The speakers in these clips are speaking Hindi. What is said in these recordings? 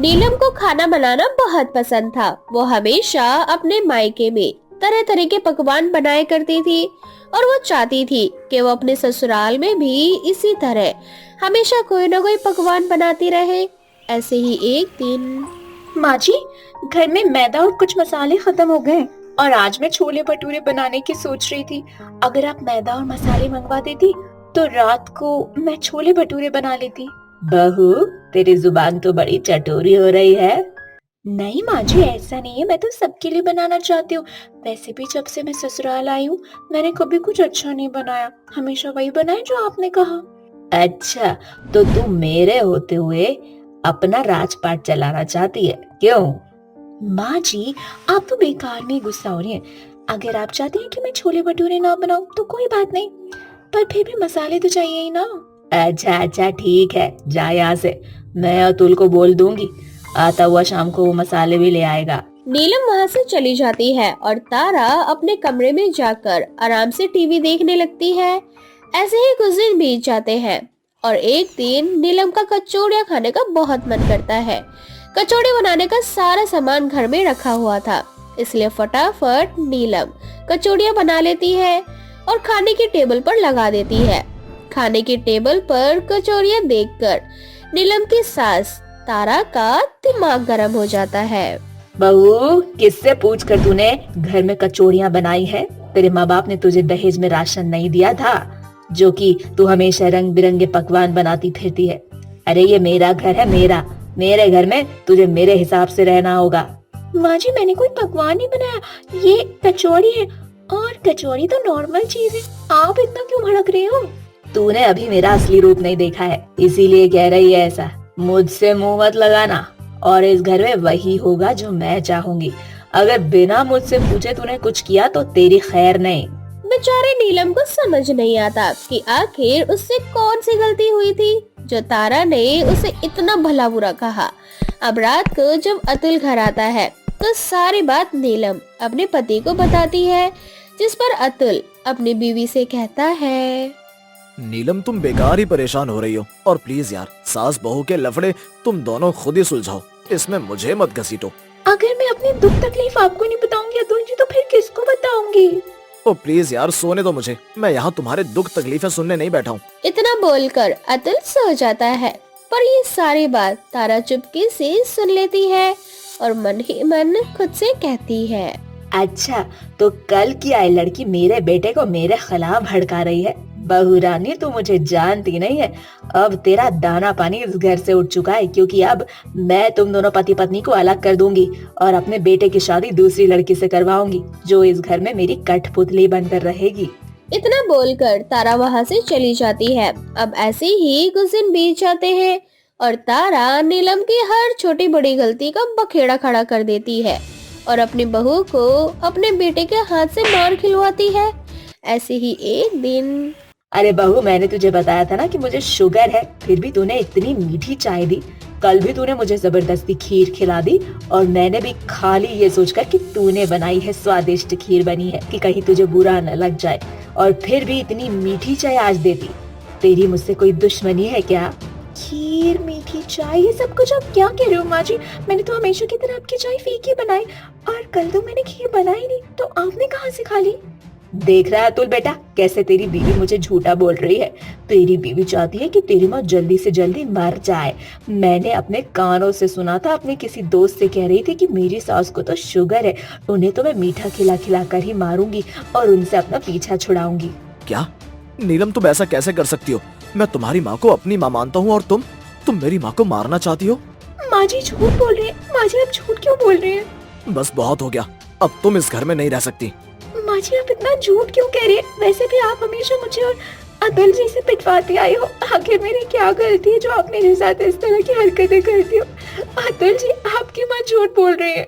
नीलम को खाना बनाना बहुत पसंद था। वो हमेशा अपने मायके में तरह तरह के पकवान बनाया करती थी और वो चाहती थी कि वो अपने ससुराल में भी इसी तरह हमेशा कोई ना कोई पकवान बनाती रहे। ऐसे ही एक दिन माँ जी, घर में मैदा और कुछ मसाले खत्म हो गए और आज मैं छोले भटूरे बनाने की सोच रही थी। अगर आप मैदा और मसाले मंगवा देती तो रात को मैं छोले भटूरे बना लेती। बहू, तेरी जुबान तो बड़ी चटोरी हो रही है। नहीं माँ जी, ऐसा नहीं है, मैं तो सबके लिए बनाना चाहती हूँ। वैसे भी जब से मैं ससुराल आई हूँ मैंने कभी कुछ अच्छा नहीं बनाया, हमेशा वही बनाया जो आपने कहा। अच्छा, तो तू मेरे होते हुए अपना राजपाट चलाना चाहती है, क्यों? माँ जी, आप तो बेकार में गुस्सा हो रही हैं। अगर आप चाहती हैं कि मैं छोले भटूरे ना बनाऊं तो कोई बात नहीं, पर फिर भी मसाले तो चाहिए ही ना। अच्छा अच्छा, ठीक है, जा यहाँ से। मैं अतुल को बोल दूंगी, आता हुआ शाम को वो मसाले भी ले आएगा। नीलम वहाँ से चली जाती है और तारा अपने कमरे में जाकर आराम से टीवी देखने लगती है। ऐसे ही कुछ दिन बीत जाते हैं और एक दिन नीलम का कचौड़ियाँ खाने का बहुत मन करता है। कचौड़ी बनाने का सारा सामान घर में रखा हुआ था, इसलिए फटाफट नीलम कचौड़ियाँ बना लेती है और खाने की टेबल पर लगा देती है। खाने की टेबल पर कचौड़ियाँ देखकर नीलम की सास तारा का दिमाग गर्म हो जाता है। बहू, किससे पूछ कर तूने घर में कचौड़ियाँ बनाई है? तेरे माँ बाप ने तुझे दहेज में राशन नहीं दिया था जो कि तू हमेशा रंग बिरंगे पकवान बनाती फिरती है। अरे ये मेरा घर है, मेरे घर में तुझे मेरे हिसाब से रहना होगा। माँ जी, मैंने कोई पकवान नहीं बनाया, ये कचौड़ी है और कचौड़ी तो नॉर्मल चीज है, आप इतना क्यों भड़क रहे हो? तूने अभी मेरा असली रूप नहीं देखा है, इसीलिए कह रही है ऐसा। मुझसे मुंह मत लगाना, और इस घर में वही होगा जो मैं चाहूंगी। अगर बिना मुझसे पूछे तूने कुछ किया तो तेरी खैर नहीं। बेचारे नीलम को समझ नहीं आता कि आखिर उससे कौन सी गलती हुई थी जो तारा ने उसे इतना भला बुरा कहा। अब रात को जब अतुल घर आता है तो सारी बात नीलम अपने पति को बताती है, जिस पर अतुल अपनी बीवी से कहता है, नीलम तुम बेकार ही परेशान हो रही हो, और प्लीज यार सास बहू के लफड़े तुम दोनों खुद ही सुलझाओ, इसमें मुझे मत घसीटो। अगर मैं अपनी दुख तकलीफ आपको नहीं बताऊंगी अतुल जी, तो फिर किसको बताऊंगी? ओ प्लीज यार सोने दो मुझे, मैं यहाँ तुम्हारे दुख तकलीफें सुनने नहीं बैठा हूँ। इतना बोलकर अतुल सो जाता है, पर ये सारी बात तारा चुपके से सुन लेती है और मन ही मन खुद से कहती है, अच्छा, तो कल की आई लड़की मेरे बेटे को मेरे खिलाफ भड़का रही है। बहू रानी, तू मुझे जानती नहीं है। अब तेरा दाना पानी इस घर से उठ चुका है, क्योंकि अब मैं तुम दोनों पति पत्नी को अलग कर दूंगी और अपने बेटे की शादी दूसरी लड़की से करवाऊंगी, जो इस घर में मेरी कठपुतली बनकर रहेगी। इतना बोलकर तारा वहाँ से चली जाती है। अब ऐसे ही कुछ दिन बीत जाते हैं और तारा नीलम की हर छोटी बड़ी गलती का बखेड़ा खड़ा कर देती है और अपनी बहू को अपने बेटे के हाथ से मार खिलवाती है। ऐसे ही एक दिन, अरे बहू, मैंने तुझे बताया था ना कि मुझे शुगर है, फिर भी तूने इतनी मीठी चाय दी। कल भी तूने मुझे जबरदस्ती खीर खिला दी और मैंने भी खा ली ये सोचकर कि तूने बनाई है, स्वादिष्ट खीर बनी है, कि कहीं तुझे बुरा न लग जाए, और फिर भी इतनी मीठी चाय आज देती। तेरी मुझसे कोई दुश्मनी है क्या? खीर, मीठी चाय, ये सब कुछ आप क्या कह रहे हो माँ जी? मैंने तो हमेशा की तरह आपकी चाय फीकी बनाई, और कल तो मैंने खीर बनाई नहीं, तो आपने कहाँ से खा ली? देख रहा है अतुल बेटा, कैसे तेरी बीवी मुझे झूठा बोल रही है। तेरी बीवी चाहती है कि तेरी माँ जल्दी से जल्दी मर जाए। मैंने अपने कानों से सुना था, अपने किसी दोस्त से कह रही थी कि मेरी सास को तो शुगर है, उन्हें तो मैं मीठा खिला खिला कर ही मारूंगी और उनसे अपना पीछा छुड़ाऊंगी। क्या नीलम, तुम ऐसा कैसे कर सकती हो? मैं तुम्हारी माँ को अपनी माँ मानता हूँ और तुम मेरी माँ को मारना चाहती हो? माँ जी झूठ बोल रही है। माँ जी, आप झूठ क्यों बोल रहे हैं? बस बहुत हो गया, अब तुम इस घर में नहीं रह सकती। माँ जी, आप इतना झूठ क्यों कह रहे हैं? वैसे भी आप हमेशा मुझे और अतुल जी से पिटवाते आए हो। आखिर मेरी क्या गलती है जो आप मेरे साथ इस तरह की हरकतें करती हो? अतुल जी, आपकी माँ झूठ बोल रही है।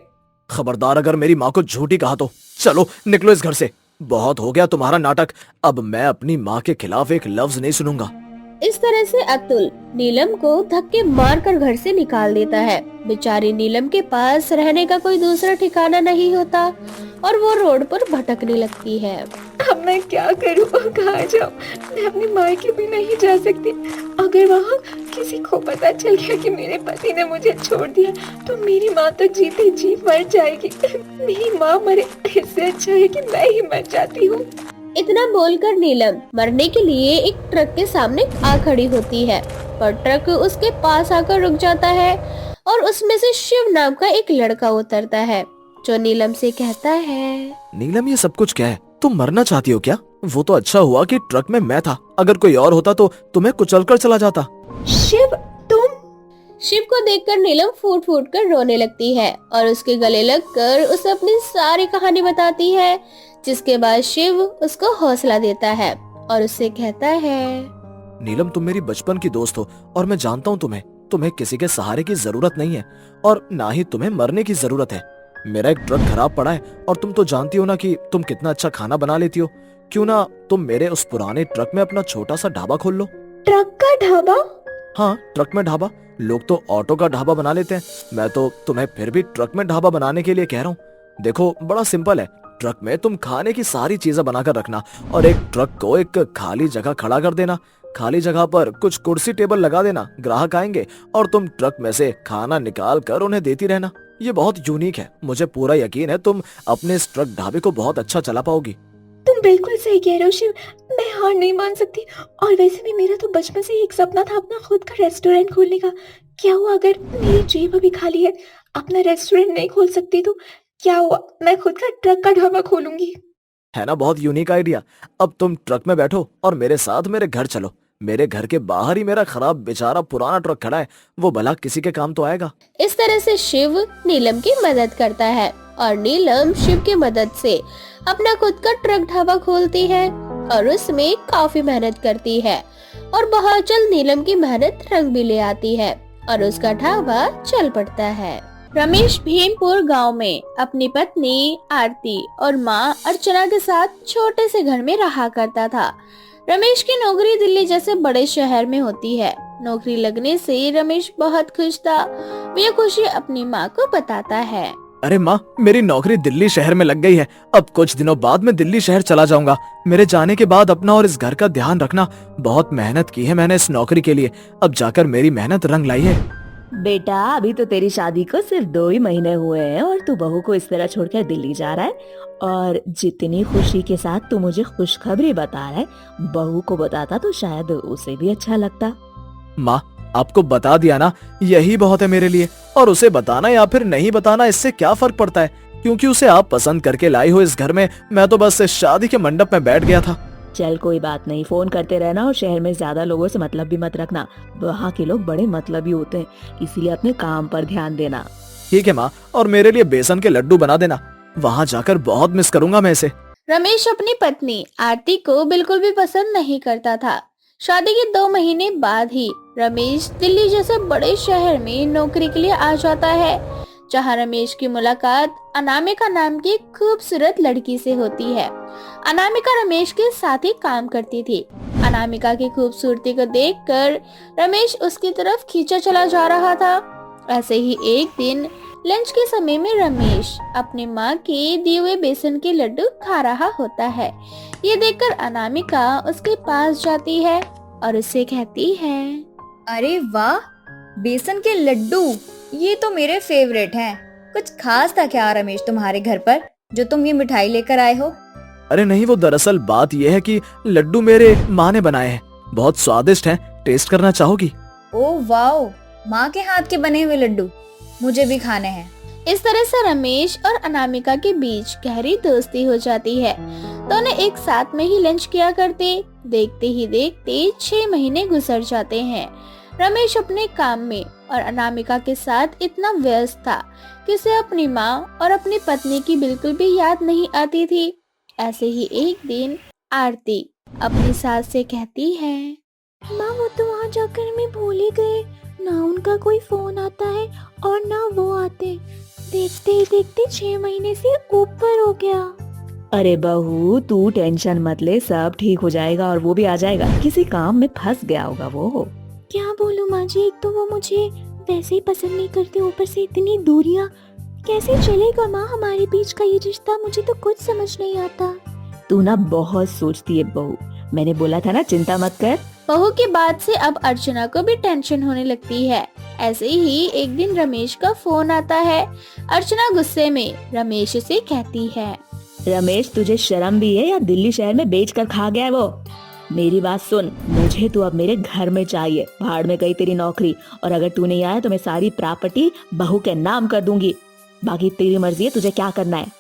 खबरदार, अगर मेरी माँ को झूठी कहा तो चलो निकलो इस घर से। बहुत हो गया तुम्हारा नाटक, अब मैं अपनी माँ के खिलाफ एक लफ्ज नहीं सुनूंगा। इस तरह से अतुल नीलम को धक्के मारकर घर से निकाल देता है। बेचारी नीलम के पास रहने का कोई दूसरा ठिकाना नहीं होता और वो रोड पर भटकने लगती है। अब मैं क्या करूँ और कहाँ जाऊँ? मैं अपनी माँ के भी नहीं जा सकती। अगर वहाँ किसी को पता पता चल गया कि मेरे पति ने मुझे छोड़ दिया तो मेरी माँ तो जीते जी मर जाएगी। मेरी माँ मरे, इससे अच्छा है कि मैं ही मर जाती हूँ। इतना बोलकर नीलम मरने के लिए एक ट्रक के सामने आ खड़ी होती है, पर ट्रक उसके पास आकर रुक जाता है और उसमें से शिव नाम का एक लड़का उतरता है, जो नीलम से कहता है, नीलम ये सब कुछ क्या है? तुम मरना चाहती हो क्या? वो तो अच्छा हुआ कि ट्रक में मैं था, अगर कोई और होता तो तुम्हें कुचलकर चला जाता। शिव, तुम? शिव को देखकर नीलम फूट फूट कर रोने लगती है और उसके गले लगकर उसे अपनी सारी कहानी बताती है, जिसके बाद शिव उसको हौसला देता है और उससे कहता है, नीलम तुम मेरी बचपन की दोस्त हो और मैं जानता हूँ तुम्हें किसी के सहारे की जरूरत नहीं है और ना ही तुम्हें मरने की जरूरत है। मेरा एक ट्रक खराब पड़ा है और तुम तो जानती हो ना कि तुम कितना अच्छा खाना बना लेती हो। क्यों ना तुम मेरे उस पुराने ट्रक में अपना छोटा सा ढाबा खोल लो। ट्रक का ढाबा? हाँ, ट्रक में ढाबा। लोग तो ऑटो का ढाबा बना लेते हैं, मैं तो तुम्हें फिर भी ट्रक में ढाबा बनाने के लिए कह रहा हूँ। देखो बड़ा सिंपल है, ट्रक में तुम खाने की सारी चीजें बनाकर रखना और एक ट्रक को एक खाली जगह खड़ा कर देना। खाली जगह पर कुछ कुर्सी टेबल लगा देना, ग्राहक आएंगे और तुम ट्रक में से खाना निकाल कर उन्हें देती रहना। ये बहुत यूनिक है, मुझे पूरा यकीन है तुम अपने इस ट्रक ढाबे को बहुत अच्छा चला पाओगी। तुम बिल्कुल सही कह रहे हो शिव, मैं हार नहीं मान सकती। और वैसे भी मेरा तो बचपन से ही एक सपना था अपना खुद का रेस्टोरेंट खोलने का। क्या हुआ अगर मेरी जेब अभी खाली है, अपना रेस्टोरेंट नहीं खोल सकती तो क्या हुआ, मैं खुद का ट्रक का ढाबा खोलूंगी। है ना बहुत यूनिक आइडिया। अब तुम ट्रक में बैठो और मेरे साथ मेरे घर चलो। मेरे घर के बाहर ही मेरा खराब बेचारा पुराना ट्रक खड़ा है, वो भला किसी के काम तो आएगा। इस तरह से शिव नीलम की मदद करता है और नीलम शिव की मदद से अपना खुद का ट्रक ढाबा खोलती है और उसमें काफी मेहनत करती है और बहुत जल्द नीलम की मेहनत रंग भी ले आती है और उसका ढाबा चल पड़ता है। रमेश भीमपुर गांव में अपनी पत्नी आरती और माँ अर्चना के साथ छोटे से घर में रहा करता था। रमेश की नौकरी दिल्ली जैसे बड़े शहर में होती है। नौकरी लगने से रमेश बहुत खुश था। वो ये खुशी अपनी माँ को बताता है। अरे माँ, मेरी नौकरी दिल्ली शहर में लग गई है। अब कुछ दिनों बाद मैं दिल्ली शहर चला जाऊंगा। मेरे जाने के बाद अपना और इस घर का ध्यान रखना। बहुत मेहनत की है मैंने इस नौकरी के लिए, अब जाकर मेरी मेहनत रंग लाई है। बेटा अभी तो तेरी शादी को सिर्फ 2 ही महीने हुए हैं और तू बहू को इस तरह छोड़कर दिल्ली जा रहा है। और जितनी खुशी के साथ तू मुझे खुशखबरी बता रहा है, बहू को बताता तो शायद उसे भी अच्छा लगता। माँ, आपको बता दिया ना, यही बहुत है मेरे लिए। और उसे बताना या फिर नहीं बताना, इससे क्या फर्क पड़ता है, क्योंकि उसे आप पसंद करके लाई हो इस घर में। मैं तो बस शादी के मंडप में बैठ गया था। चल कोई बात नहीं, फोन करते रहना और शहर में ज्यादा लोगों से मतलब भी मत रखना। वहाँ के लोग बड़े मतलबी होते हैं, इसीलिए अपने काम पर ध्यान देना। ठीक है माँ, और मेरे लिए बेसन के लड्डू बना देना, वहाँ जाकर बहुत मिस करूंगा मैं इसे। रमेश अपनी पत्नी आरती को बिल्कुल भी पसंद नहीं करता था। शादी के 2 महीने बाद ही रमेश दिल्ली जैसे बड़े शहर में नौकरी के लिए आ जाता है, जहां रमेश की मुलाकात अनामिका नाम की खूबसूरत लड़की से होती है। अनामिका रमेश के साथ ही काम करती थी। अनामिका की खूबसूरती को देखकर रमेश उसकी तरफ खींचा चला जा रहा था। ऐसे ही एक दिन लंच के समय में रमेश अपनी माँ के दिए हुए बेसन के लड्डू खा रहा होता है। ये देखकर अनामिका उसके पास जाती है और उससे कहती है, अरे वाह, बेसन के लड्डू, ये तो मेरे फेवरेट हैं। कुछ खास था क्या रमेश तुम्हारे घर पर, जो तुम ये मिठाई लेकर आए हो? अरे नहीं, वो दरअसल बात यह है कि लड्डू मेरे माँ ने बनाए हैं, बहुत स्वादिष्ट हैं। टेस्ट करना चाहोगी? ओह वाओ, माँ के हाथ के बने हुए लड्डू मुझे भी खाने हैं। इस तरह से रमेश और अनामिका के बीच गहरी दोस्ती हो जाती है। दोनों एक साथ में ही लंच किया करते। देखते ही देखते 6 महीने गुजर जाते हैं। रमेश अपने काम में और अनामिका के साथ इतना व्यस्त था कि उसे अपनी माँ और अपनी पत्नी की बिल्कुल भी याद नहीं आती थी। ऐसे ही एक दिन आरती अपनी सास से कहती है, माँ वो तो वहाँ जाकर हमें भूल ही गए, ना उनका कोई फोन आता है और ना वो आते। देखते ही देखते 6 महीने से ऊपर हो गया। अरे बहू तू टेंशन मत ले, सब ठीक हो जाएगा और वो भी आ जाएगा। किसी काम में फंस गया होगा वो। क्या बोलूं माँ जी, एक तो वो मुझे वैसे ही पसंद नहीं करते, ऊपर से इतनी दूरियां। कैसे चलेगा माँ हमारे बीच का ये रिश्ता, मुझे तो कुछ समझ नहीं आता। तू ना बहुत सोचती है बहू, मैंने बोला था ना चिंता मत कर, बहू की बात से अब अर्चना को भी टेंशन होने लगती है। ऐसे ही एक दिन रमेश का फोन आता है। अर्चना गुस्से में रमेश से कहती है, रमेश तुझे शर्म भी है या दिल्ली शहर में बेच कर खा गया है वो? मेरी बात सुन, मुझे तू अब मेरे घर में चाहिए। भाड़ में गई तेरी नौकरी, और अगर तू नहीं आया तो मैं सारी प्रॉपर्टी बहू के नाम कर दूंगी। बाकी तेरी मर्जी है, तुझे क्या करना है।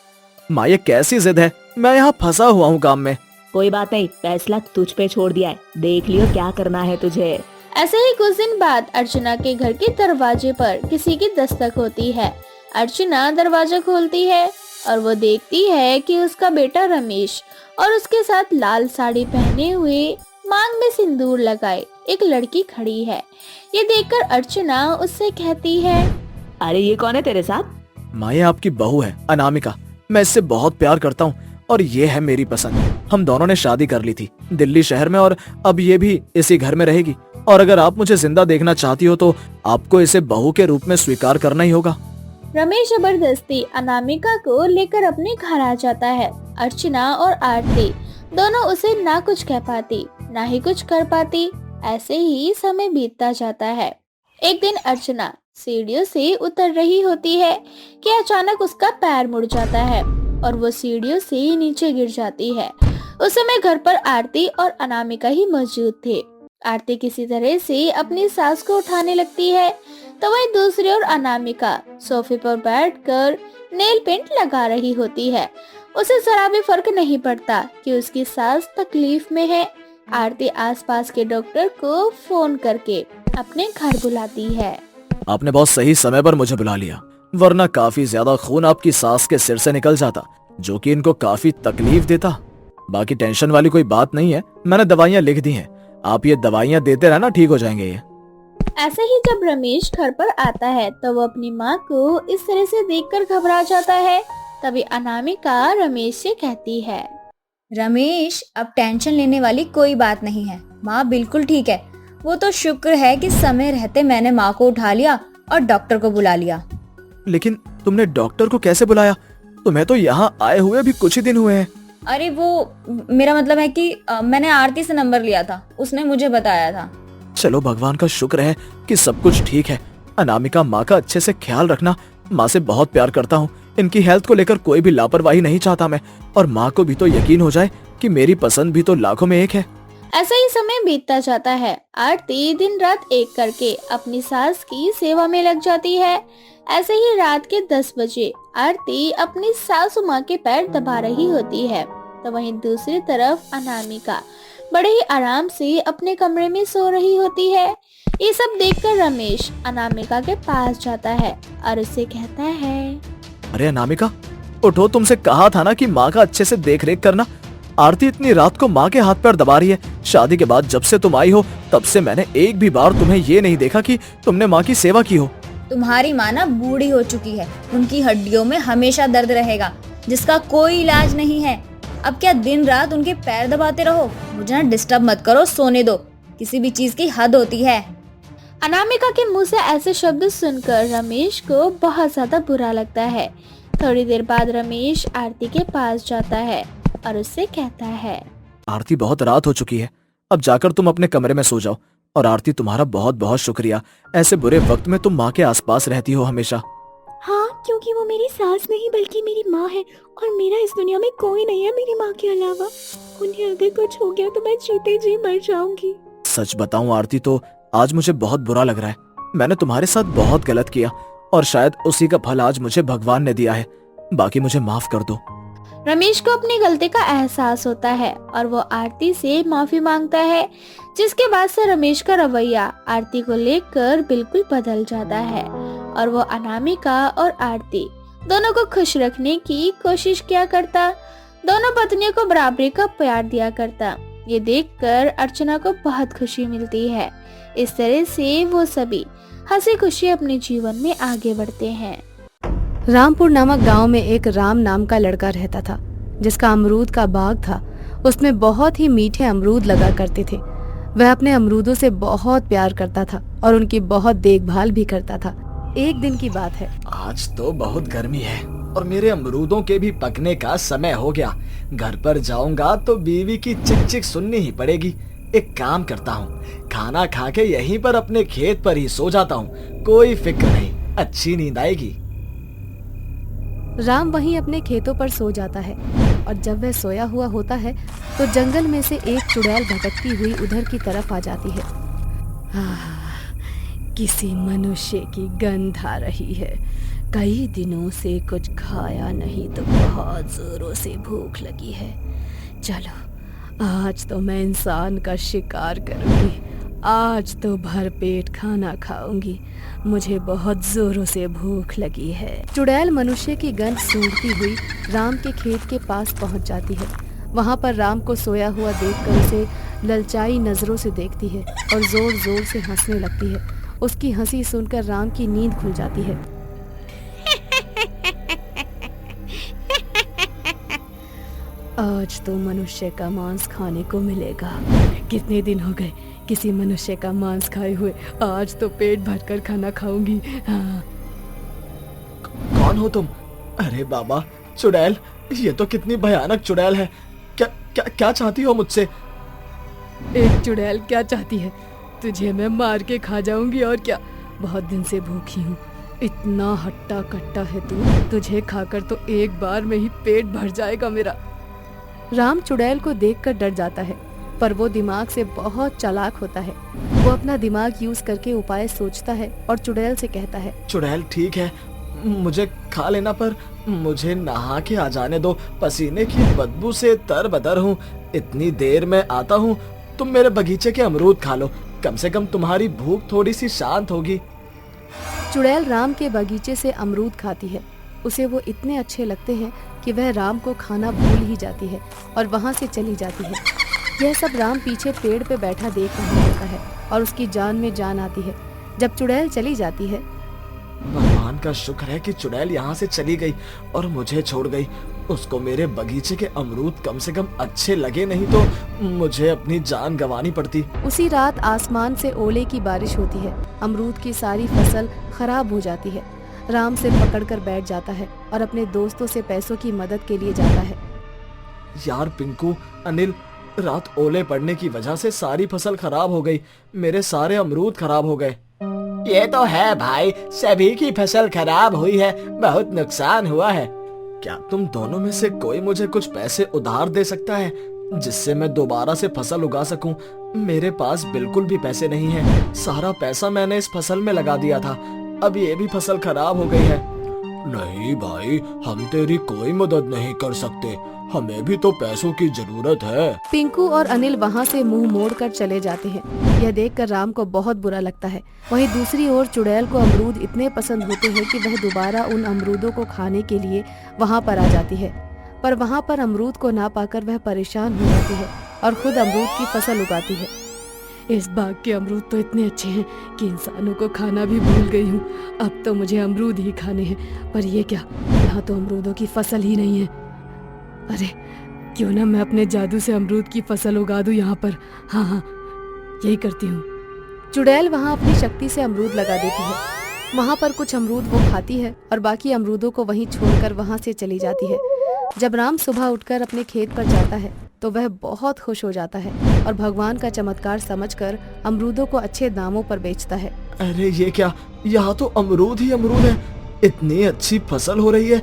माँ ये कैसी जिद है, मैं यहाँ फंसा हुआ हूँ काम में। कोई बात नहीं, फैसला तुझ पे छोड़ दिया है, देख लियो क्या करना है तुझे। ऐसे ही कुछ दिन बाद अर्चना के घर के दरवाजे पर किसी की दस्तक होती है। अर्चना दरवाजा खोलती है और वो देखती है कि उसका बेटा रमेश और उसके साथ लाल साड़ी पहने हुए, मांग में सिंदूर लगाए एक लड़की खड़ी है। ये देखकर अर्चना उससे कहती है, अरे ये कौन है तेरे साथ? माँ ये आपकी बहू है अनामिका। मैं इससे बहुत प्यार करता हूँ और ये है मेरी पसंद। हम दोनों ने शादी कर ली थी दिल्ली शहर में और अब ये भी इसी घर में रहेगी। और अगर आप मुझे जिंदा देखना चाहती हो तो आपको इसे बहू के रूप में स्वीकार करना ही होगा। रमेश जबरदस्ती अनामिका को लेकर अपने घर आ जाता है। अर्चना और आरती दोनों उसे ना कुछ कह पाती ना ही कुछ कर पाती। ऐसे ही समय बीतता जाता है। एक दिन अर्चना सीढ़ियों से उतर रही होती है कि अचानक उसका पैर मुड़ जाता है और वो सीढ़ियों से नीचे गिर जाती है। उस समय घर पर आरती और अनामिका ही मौजूद थे। आरती किसी तरह से अपनी सास को उठाने लगती है तो वही दूसरी ओर अनामिका सोफे पर बैठकर नेल पेंट लगा रही होती है। उसे जरा भी फर्क नहीं पड़ता कि उसकी सास तकलीफ में है। आरती आसपास के डॉक्टर को फोन करके अपने घर बुलाती है। आपने बहुत सही समय पर मुझे बुला लिया, वरना काफी ज्यादा खून आपकी सास के सिर से निकल जाता, जो कि इनको काफी तकलीफ देता। बाकी टेंशन वाली कोई बात नहीं है, मैंने दवाइयाँ लिख दी हैं। आप ये दवाइयाँ देते रहना, ठीक हो जाएंगे ये। ऐसे ही जब रमेश घर पर आता है तो वो अपनी माँ को इस तरह से देखकर घबरा जाता है। तभी अनामिका रमेश से कहती है, रमेश अब टेंशन लेने वाली कोई बात नहीं है, माँ बिल्कुल ठीक है। वो तो शुक्र है कि समय रहते मैंने माँ को उठा लिया और डॉक्टर को बुला लिया। लेकिन तुमने डॉक्टर को कैसे बुलाया? तुम्हें तो यहाँ आए हुए भी कुछ ही दिन हुए हैं। अरे वो मेरा मतलब है कि मैंने आरती से नंबर लिया था, उसने मुझे बताया था। चलो भगवान का शुक्र है कि सब कुछ ठीक है। अनामिका, माँ का अच्छे से ख्याल रखना। माँ से बहुत प्यार करता हूँ, इनकी हेल्थ को लेकर कोई भी लापरवाही नहीं चाहता मैं। और माँ को भी तो यकीन हो जाए कि मेरी पसंद भी तो लाखों में एक है। ऐसा ही समय बीतता जाता है। आरती दिन रात एक करके अपनी सास की सेवा में लग जाती है। ऐसे ही रात के 10 बजे आरती अपनी सासू माँ के पैर दबा रही होती है तो वहीं दूसरी तरफ अनामिका बड़े ही आराम से अपने कमरे में सो रही होती है। ये सब देखकर रमेश अनामिका के पास जाता है और उससे कहता है, अरे अनामिका उठो, तुमसे कहा था ना कि माँ का अच्छे से देख रेख करना। आरती इतनी रात को माँ के हाथ पैर दबा रही है। शादी के बाद जब से तुम आई हो तब से मैंने एक भी बार तुम्हें ये नहीं देखा कि तुमने माँ की सेवा की हो। तुम्हारी माँ ना बूढ़ी हो चुकी है, उनकी हड्डियों में हमेशा दर्द रहेगा जिसका कोई इलाज नहीं है। अब क्या दिन रात उनके पैर दबाते रहो? मुझे ना डिस्टर्ब मत करो, सोने दो। किसी भी चीज की हद होती है। अनामिका के मुंह से ऐसे शब्द सुनकर रमेश को बहुत ज्यादा बुरा लगता है। थोड़ी देर बाद रमेश आरती के पास जाता है और उससे कहता है, आरती बहुत रात हो चुकी है, अब जाकर तुम अपने कमरे में सो जाओ। और आरती तुम्हारा बहुत बहुत शुक्रिया, ऐसे बुरे वक्त में तुम माँ के आसपास रहती हो हमेशा। हाँ, क्योंकि वो मेरी सास नहीं बल्कि मेरी माँ है और मेरा इस दुनिया में कोई नहीं है मेरी माँ के अलावा। उन्हें अगर कुछ हो गया तो मैं जीते जी मर जाऊंगी। सच बताऊं आरती, तो आज मुझे बहुत बुरा लग रहा है। मैंने तुम्हारे साथ बहुत गलत किया और शायद उसी का फल आज मुझे भगवान ने दिया है। बाकी मुझे माफ कर दो। रमेश को अपनी गलती का एहसास होता है और वो आरती से माफी मांगता है, जिसके बाद से रमेश का रवैया आरती को लेकर बिल्कुल बदल जाता है और वो अनामिका और आरती दोनों को खुश रखने की कोशिश किया करता। दोनों पत्नियों को बराबरी का प्यार दिया करता। ये देखकर अर्चना को बहुत खुशी मिलती है। इस तरह से वो सभी हंसी खुशी अपने जीवन में आगे बढ़ते हैं। रामपुर नामक गांव में एक राम नाम का लड़का रहता था, जिसका अमरूद का बाग था। उसमें बहुत ही मीठे अमरूद लगा करते थे। वह अपने अमरूदों से बहुत प्यार करता था और उनकी बहुत देखभाल भी करता था। एक दिन की बात है। आज तो बहुत गर्मी है और मेरे अमरूदों के भी पकने का समय हो गया। घर पर जाऊंगा तो बीवी की चिक चिक सुननी ही पड़ेगी। एक काम करता हूँ, खाना खा के यहीं पर अपने खेत पर ही सो जाता हूँ, कोई फिक्र नहीं, अच्छी नींद आएगी। राम वहीं अपने खेतों पर सो जाता है और जब वह सोया हुआ होता है तो जंगल में से एक चुड़ैल भटकती हुई उधर की तरफ आ जाती है। किसी मनुष्य की गंध आ रही है, कई दिनों से कुछ खाया नहीं तो बहुत जोरों से भूख लगी है। चलो आज तो मैं इंसान का शिकार करूंगी, आज तो भरपेट खाना खाऊंगी, मुझे बहुत जोरों से भूख लगी है। चुड़ैल मनुष्य की गंध सूंघती हुई राम के खेत के पास पहुंच जाती है। वहां पर राम को सोया हुआ देखकर उसे ललचाई नजरों से देखती है और जोर जोर से हंसने लगती है। उसकी हंसी सुनकर राम की नींद खुल जाती है। आज तो मनुष्य का मांस खाने को मिलेगा, कितने दिन हो गए किसी मनुष्य का मांस खाए हुए, आज तो पेट भरकर खाना खाऊंगी। हाँ। कौन हो तुम? अरे बाबा चुड़ैल, ये तो कितनी भयानक चुड़ैल है। क्या क्या क्या चाहती हो मुझसे? एक चुड़ैल क्या चाहती है? तुझे मैं मार के खा जाऊंगी और क्या, बहुत दिन से भूखी हूँ। इतना हट्टा कट्टा है तू, तुझे खाकर तो एक बार में ही पेट भर जाएगा मेरा। राम चुड़ैल को देखकर डर जाता है, पर वो दिमाग से बहुत चालाक होता है। वो अपना दिमाग यूज करके उपाय सोचता है और चुड़ैल से कहता है, चुड़ैल ठीक है, मुझे खा लेना, पर मुझे नहा के आ जाने दो, पसीने की बदबू से तरबतर हूँ। इतनी देर में आता हूँ, तुम मेरे बगीचे के अमरूद खा लो, कम से कम तुम्हारी भूख थोड़ी सी शांत होगी। चुड़ैल राम के बगीचे से अमरूद खाती है। उसे वो इतने अच्छे लगते हैं कि वह राम को खाना भूल ही जाती है और वहाँ से चली जाती है। यह सब राम पीछे पेड़ पे बैठा देख रहा होता है और उसकी जान में जान आती है। जब चुड़ैल चली जाती है, भगवान का शुक्र है कि चुड़ैल यहाँ से चली गई और मुझे छोड़ गई। उसको मेरे बगीचे के अमरूद कम से कम अच्छे लगे, नहीं तो मुझे अपनी जान गंवानी पड़ती। उसी रात आसमान से ओले की बारिश होती है। अमरूद की सारी फसल खराब हो जाती है। राम से पकड़कर बैठ जाता है और अपने दोस्तों से पैसों की मदद के लिए जाता है। यार पिंकू, अनिल, रात ओले पड़ने की वजह से सारी फसल खराब हो गई, मेरे सारे अमरूद खराब हो गए। ये तो है भाई, सभी की फसल खराब हुई है, बहुत नुकसान हुआ है। क्या तुम दोनों में से कोई मुझे कुछ पैसे उधार दे सकता है, जिससे मैं दोबारा से फसल उगा सकूं? मेरे पास बिल्कुल भी पैसे नहीं है, सारा पैसा मैंने इस फसल में लगा दिया था, अब ये भी फसल खराब हो गई है। नहीं भाई, हम तेरी कोई मदद नहीं कर सकते, हमें भी तो पैसों की जरूरत है। पिंकू और अनिल वहाँ से मुंह मोड़कर चले जाते हैं। यह देखकर राम को बहुत बुरा लगता है। वहीं दूसरी ओर चुड़ैल को अमरूद इतने पसंद होते हैं कि वह दोबारा उन अमरूदों को खाने के लिए वहाँ पर आ जाती है, पर वहाँ पर अमरूद को ना पाकर वह परेशान हो जाती है और खुद अमरूद की फसल उगाती है। इस बाग के अमरूद तो इतने अच्छे हैं कि इंसानों को खाना भी भूल गई हूँ। अब तो मुझे अमरूद ही खाने हैं, पर ये क्या, यहाँ तो अमरूदों की फसल ही नहीं है। अरे क्यों ना मैं अपने जादू से अमरूद की फसल उगा दूं यहाँ पर। हाँ, यही करती हूँ। चुड़ैल वहाँ अपनी शक्ति से अमरूद लगा देती है। वहाँ पर कुछ अमरूद वो खाती है और बाकी अमरूदों को वहीं छोड़कर वहाँ से चली जाती है। जब राम सुबह उठकर अपने खेत पर जाता है तो वह बहुत खुश हो जाता है और भगवान का चमत्कार समझकर अमरूदों को अच्छे दामों पर बेचता है। अरे ये क्या, यहाँ तो अमरूद ही अमरूद है, इतनी अच्छी फसल हो रही है,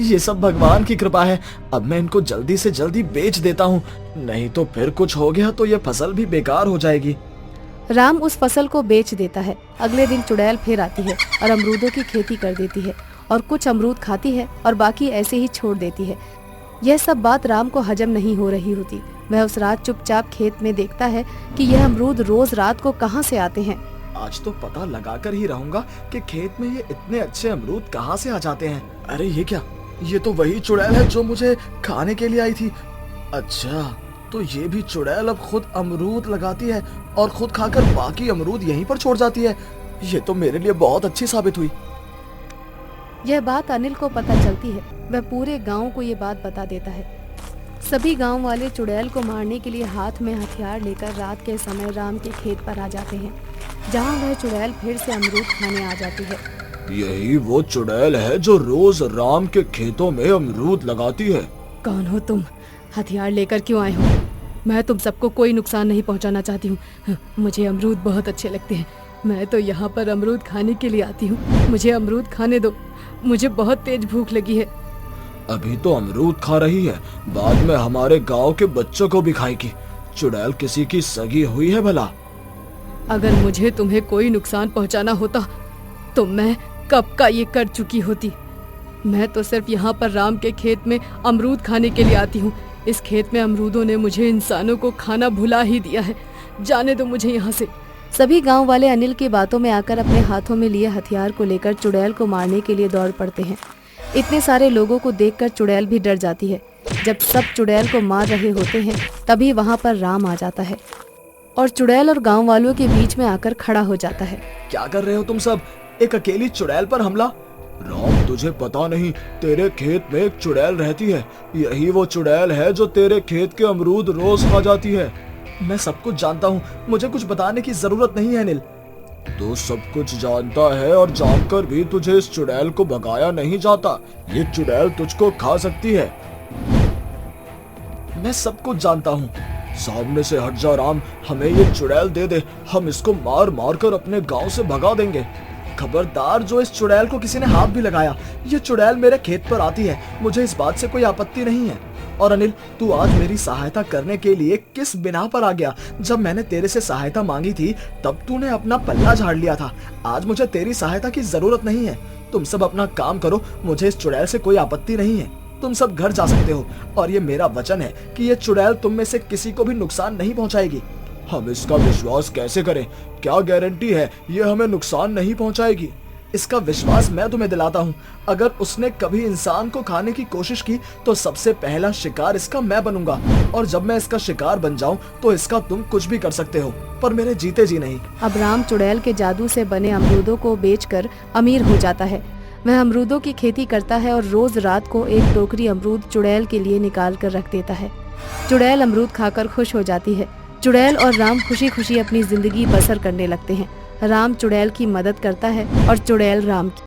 ये सब भगवान की कृपा है। अब मैं इनको जल्दी से जल्दी बेच देता हूँ, नहीं तो फिर कुछ हो गया तो ये फसल भी बेकार हो जाएगी। राम उस फसल को बेच देता है। अगले दिन चुड़ैल फिर आती है और अमरूदों की खेती कर देती है और कुछ अमरूद खाती है और बाकी ऐसे ही छोड़ देती है। यह सब बात राम को हजम नहीं हो रही होती। वह उस रात चुपचाप खेत में देखता है कि यह अमरूद रोज रात को कहाँ से आते हैं। आज तो पता लगा कर ही रहूंगा कि खेत में ये इतने अच्छे अमरूद कहाँ से आ जाते हैं। अरे ये क्या, ये तो वही चुड़ैल है जो मुझे खाने के लिए आई थी। अच्छा, तो ये भी चुड़ैल अब खुद अमरूद लगाती है और खुद खाकर बाकी अमरूद यहीं पर छोड़ जाती है। ये तो मेरे लिए बहुत अच्छी साबित हुई। यह बात अनिल को पता चलती है। वह पूरे गांव को ये बात बता देता है। सभी गांव वाले चुड़ैल को मारने के लिए हाथ में हथियार लेकर रात के समय राम के खेत पर आ जाते हैं, जहां वह चुड़ैल फिर से अमरूद खाने आ जाती है। यही वो चुड़ैल है जो रोज राम के खेतों में अमरूद लगाती है। कौन हो तुम? हथियार लेकर क्यों आए हो? मैं तुम सबको कोई नुकसान नहीं पहुंचाना चाहती हूँ। मुझे अमरूद बहुत अच्छे लगते हैं। मैं तो यहाँ पर अमरूद खाने के लिए आती हूँ। मुझे अमरूद खाने दो, मुझे बहुत तेज भूख लगी है। अभी तो अमरूद खा रही है, बाद में हमारे गांव के बच्चों को भी खाएगी। चुड़ैल किसी की सगी हुई है भला? अगर मुझे तुम्हें कोई नुकसान पहुंचाना होता तो मैं कब का ये कर चुकी होती। मैं तो सिर्फ यहाँ पर राम के खेत में अमरूद खाने के लिए आती हूँ। इस खेत में अमरूदों ने मुझे इंसानों को खाना भुला ही दिया है। जाने दो मुझे यहाँ से। सभी गांव वाले अनिल की बातों में आकर अपने हाथों में लिए हथियार को लेकर चुड़ैल को मारने के लिए दौड़ पड़ते हैं। इतने सारे लोगों को देखकर चुड़ैल भी डर जाती है। जब सब चुड़ैल को मार रहे होते हैं तभी वहाँ पर राम आ जाता है और चुड़ैल और गांव वालों के बीच में आकर खड़ा हो जाता है। क्या कर रहे हो तुम सब? एक अकेली चुड़ैल पर हमला? राम, तुझे पता नहीं तेरे खेत में एक चुड़ैल रहती है। यही वो चुड़ैल है जो तेरे खेत के अमरूद रोज खा जाती है। मैं सब कुछ जानता हूँ, मुझे कुछ बताने की जरूरत नहीं है अनिल। तू सब कुछ जानता है और जानकर भी तुझे इस चुड़ैल को भगाया नहीं जाता। ये चुड़ैल तुझको खा सकती है। मैं सब कुछ जानता हूँ। सामने से हट जा राम, हमें ये चुड़ैल दे दे, हम इसको मार मार कर अपने गांव से भगा देंगे। खबरदार, जो इस चुड़ैल को किसी ने हाथ भी लगाया, ये चुड़ैल मेरे खेत पर आती है, मुझे इस बात से कोई आपत्ति नहीं है। और अनिल, तू आज मेरी सहायता करने के लिए किस बिना पर आ गया? जब मैंने तेरे से सहायता मांगी थी तब तूने अपना पल्ला झाड़ लिया था। आज मुझे तेरी सहायता की जरूरत नहीं है। तुम सब अपना काम करो, मुझे इस चुड़ैल से कोई आपत्ति नहीं है। तुम सब घर जा सकते हो और ये मेरा वचन है कि ये चुड़ैल तुम में से किसी को भी नुकसान नहीं पहुंचाएगी। हम इसका विश्वास कैसे करें? क्या गारंटी है ये हमें नुकसान नहीं पहुंचाएगी? इसका विश्वास मैं तुम्हें दिलाता हूँ। अगर उसने कभी इंसान को खाने की कोशिश की तो सबसे पहला शिकार इसका मैं बनूंगा, और जब मैं इसका शिकार बन जाऊं तो इसका तुम कुछ भी कर सकते हो, पर मेरे जीते जी नहीं। अब राम चुड़ैल के जादू से बने अमरूदों को बेचकर अमीर हो जाता है। वह अमरूदों की खेती करता है और रोज रात को एक टोकरी अमरूद चुड़ैल के लिए निकाल कर रख देता है। चुड़ैल अमरूद खाकर खुश हो जाती है। चुड़ैल और राम खुशी खुशी अपनी जिंदगी बसर करने लगते हैं। राम चुड़ैल की मदद करता है और चुड़ैल राम की।